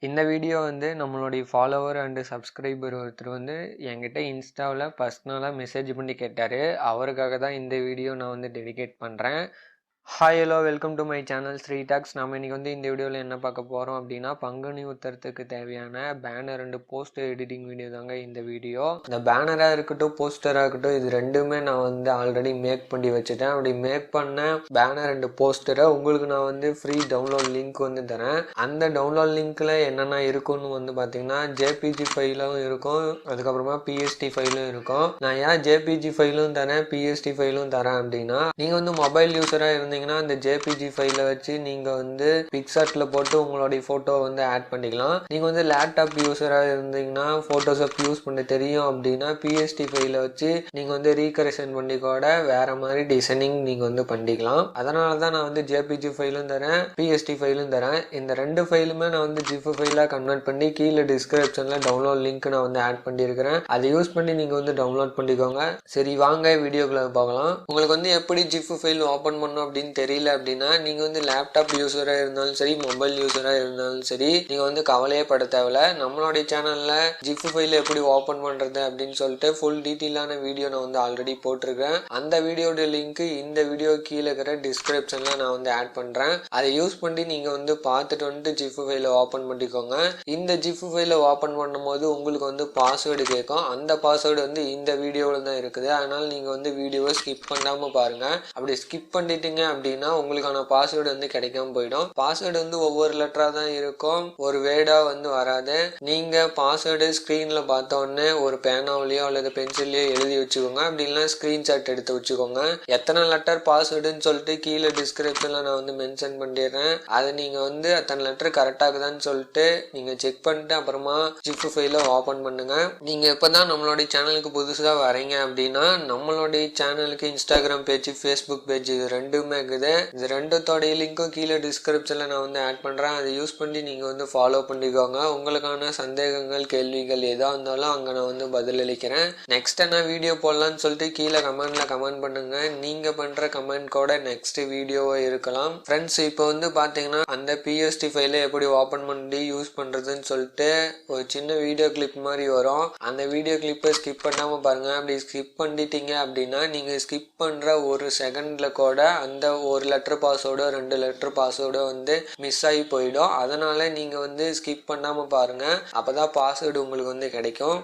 இந்த வீடியோ வந்து நம்மளுடைய ஃபாலோவர் அண்ட் சப்ஸ்கிரைபர் ஒருத்தர் வந்து என்கிட்ட இன்ஸ்டாவில் பர்சனலாக மெசேஜ் பண்ணி கேட்டார். அவருக்காக தான் இந்த வீடியோ நான் வந்து டெடிகேட் பண்ணுறேன். Hi hello welcome to my channel Sri talks. நம்ம இன்றைக்கி வந்து இந்த வீடியோவில் என்ன பார்க்க போகிறோம் அப்படின்னா, பங்குனி உத்தரத்துக்கு தேவையான banner and poster editing video தாங்க இந்த வீடியோ. இந்த பேனராக இருக்கட்டும் போஸ்டராக இருக்கட்டும் இது ரெண்டுமே நான் வந்து ஆல்ரெடி மேக் பண்ணி வச்சுட்டேன். அப்படி மேக் பண்ண பேனர் அண்ட் போஸ்டரை உங்களுக்கு நான் வந்து ஃப்ரீ டவுன்லோட் லிங்க் வந்து தரேன். அந்த டவுன்லோட் லிங்க்கில் என்னென்ன இருக்குன்னு வந்து பார்த்தீங்கன்னா ஜேபிஜி ஃபைலும் இருக்கும், அதுக்கப்புறமா பிஎஸ்டி ஃபைலும் இருக்கும். நான் ஏன் ஜேபிஜி ஃபைலும் தரேன் பிஎஸ்டி ஃபைலும் தரேன் அப்படின்னா, நீங்கள் வந்து மொபைல் யூஸராக இருந்தீங்கன்னா அந்த ஜேபிஜி ஃபைலை வச்சு நீங்கள் வந்து பிக்சார்ட்ல போட்டு உங்களுடைய ஃபோட்டோ வந்து ஆட் பண்ணிக்கலாம். நீங்கள் வந்து லேப்டாப் யூஸராக இருந்தீங்கன்னா ஃபோட்டோஷாப் யூஸ் பண்ண தெரியும் அப்படின்னா பிஎஸ்டி ஃபைலை வச்சு நீங்கள் வந்து ரீகரெக்ஷன் பண்ணி கூட வேற மாதிரி டிசைனிங் நீங்கள் வந்து பண்ணிக்கலாம். அதனால தான் நான் வந்து ஜேபிஜி ஃபைலும் தரேன் பிஎஸ்டி ஃபைலும் தரேன். இந்த ரெண்டு ஃபைலுமே நான் வந்து ஜிஃப் ஃபைலாக கன்வெர்ட் பண்ணி கீழே டிஸ்கிரிப்ஷனில் டவுன்லோட் லிங்க் நான் வந்து ஆட் பண்ணியிருக்கிறேன். அதை யூஸ் பண்ணி நீங்கள் வந்து டவுன்லோட் பண்ணிக்கோங்க. சரி வாங்க வீடியோக்குள்ள பார்க்கலாம். உங்களுக்கு வந்து எப்படி ஜிஃப் ஃபைல் ஓப்பன் பண்ணணும் அப்படின்னு தெரியல அப்படின்னா, நீங்க வந்து லேப்டாப் யூஸராக இருந்தாலும் சரி மொபைல் யூஸராக இருந்தாலும் சரி நீங்க வந்து கவலையே பட தேவையில்ல. நம்மளுடைய சேனல்ல ஜிப் ஃபைல் எப்படி ஓப்பன் பண்றது அப்படின்னு சொல்லிட்டு ஃபுல் டீட்டெயிலான வீடியோ நான் வந்து ஆல்ரெடி போட்டிருக்கேன். அந்த வீடியோட லிங்க் இந்த வீடியோ கீழே இருக்கிற டிஸ்கிரிப்ஷன்ல நான் வந்து ஆட் பண்றேன். அதை யூஸ் பண்ணி நீங்க வந்து பார்த்துட்டு வந்து ஜிப் ஃபைலை ஓப்பன் பண்ணிக்கோங்க. இந்த ஜிப் ஃபைலை ஓப்பன் பண்ணும்போது உங்களுக்கு வந்து பாஸ்வேர்டு கேட்கும். அந்த பாஸ்வேர்டு வந்து இந்த வீடியோவில் தான் இருக்குது. அதனால நீங்க வந்து வீடியோவை ஸ்கிப் பண்ணாம பாருங்க. அப்படி ஸ்கிப் பண்ணிட்டீங்க அப்படின்னா உங்களுக்கான பாஸ்வேர்டு வந்து கிடைக்காம போயிடும். பாஸ்வேர்டு வந்து ஒவ்வொரு லெட்டரா தான் இருக்கும், ஒரு வேர்டா வந்து வராது. நீங்க பாஸ்வேர்டு ஸ்கிரீன்ல பார்த்த உடனே ஒரு பேனாவிலயோ அல்லது பென்சிலையோ எழுதி வச்சுக்கோங்க. அப்படி இல்லைன்னா ஸ்கிரீன்ஷாட் எடுத்து வச்சுக்கோங்க. எத்தனை லெட்டர் பாஸ்வேர்டுன்னு சொல்லிட்டு கீழே டிஸ்கிரிப்ஷன்ல நான் வந்து மென்ஷன் பண்ணிடுறேன். அதை நீங்க வந்து அத்தனை லெட்டர் கரெக்டா இருக்குதான்னு சொல்லிட்டு நீங்க செக் பண்ணிட்டு அப்புறமா ஜிப் ஃபைலை ஓபன் பண்ணுங்க. நீங்க இப்பதான் நம்மளுடைய சேனலுக்கு புதுசாக வரீங்க அப்படின்னா நம்மளுடைய சேனலுக்கு இன்ஸ்டாகிராம் பேஜ் ஃபேஸ்புக் பேஜ் இது ரெண்டுமே இருக்குது. இது ரெண்டுத்தோடைய லிங்க்கும் கீழே டிஸ்கிரிப்ஷன்ல நான் வந்து ஆட் பண்றேன். அதை யூஸ் பண்ணி நீங்க வந்து ஃபாலோ பண்ணிக்கோங்க. உங்களுக்கான சந்தேகங்கள் கேள்விகள் எதா இருந்தாலும் அங்க நான் வந்து பதில் அளிக்கிறேன். நெக்ஸ்ட் என்ன வீடியோ போடலாம்னு சொல்லிட்டு கீழே கமெண்ட்ல கமெண்ட் பண்ணுங்க. நீங்க பண்ற கமெண்ட் கூட நெக்ஸ்ட் வீடியோவா இருக்கலாம். ஃப்ரெண்ட்ஸ் இப்போ வந்து பாத்தீங்கன்னா அந்த பிஎஸ்டி ஃபைலை எப்படி ஓபன் பண்ணி யூஸ் பண்றதுன்னு சொல்லிட்டு ஒரு சின்ன வீடியோ கிளிப் மாதிரி வரும். அந்த வீடியோ கிளிப்பை ஸ்கிப் பண்ணாம பாருங்க. அப்படி ஸ்கிப் பண்ணிட்டீங்க அப்படின்னா நீங்க ஸ்கிப் பண்ற ஒரு செகண்ட்ல கூட அந்த ஒரு லெட்டர் பாஸ்வேர்டோ 2 லெட்டர் பாஸ்வேர்டோ வந்து மிஸ் ஆகி போயிடும். அதனால நீங்க வந்து ஸ்கிப் பண்ணாம பாருங்க. அப்பதான் பாஸ்வேர்டு உங்களுக்கு வந்து கிடைக்கும்.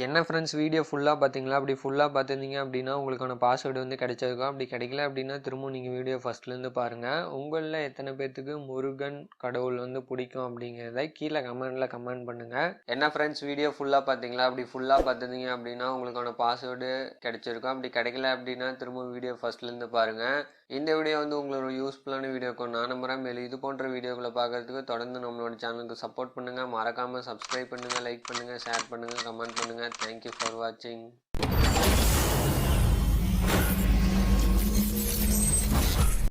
என்ன ஃப்ரெண்ட்ஸ் வீடியோ ஃபுல்லாக பார்த்தீங்களா? அப்படி ஃபுல்லாக பார்த்துருந்தீங்க அப்படின்னா உங்களுக்கான பாஸ்வேர்டு வந்து கிடைச்சிருக்கும். அப்படி கிடைக்கல அப்படின்னா திரும்பவும் நீங்கள் வீடியோ ஃபஸ்ட்லேருந்து பாருங்கள். உங்களில் எத்தனை பேர்த்துக்கு முருகன் கடவுள் வந்து பிடிக்கும் அப்படிங்கிறத கீழே கமெண்டில் கமெண்ட் பண்ணுங்கள். என்ன ஃப்ரெண்ட்ஸ் வீடியோ ஃபுல்லாக பார்த்தீங்களா? அப்படி ஃபுல்லாக பார்த்துருந்தீங்க அப்படின்னா உங்களுக்கான பாஸ்வேர்டு கிடைச்சிருக்கும். அப்படி கிடைக்கல அப்படின்னா திரும்பவும் வீடியோ ஃபஸ்ட்லேருந்து பாருங்கள். இந்த வீடியோ வந்து உங்களோட யூஸ்ஃபுல்லான வீடியோக்கும் நான் நம்புகிறேன். மேலும் இது போன்ற வீடியோக்களை பார்க்குறதுக்கு தொடர்ந்து நம்மளோட சேனலுக்கு சப்போர்ட் பண்ணுங்கள். மறக்காமல் சப்ஸ்கிரைப் பண்ணுங்கள், லைக் பண்ணுங்கள், ஷேர் பண்ணுங்கள், கமெண்ட் பண்ணுங்கள். Thank you for watching.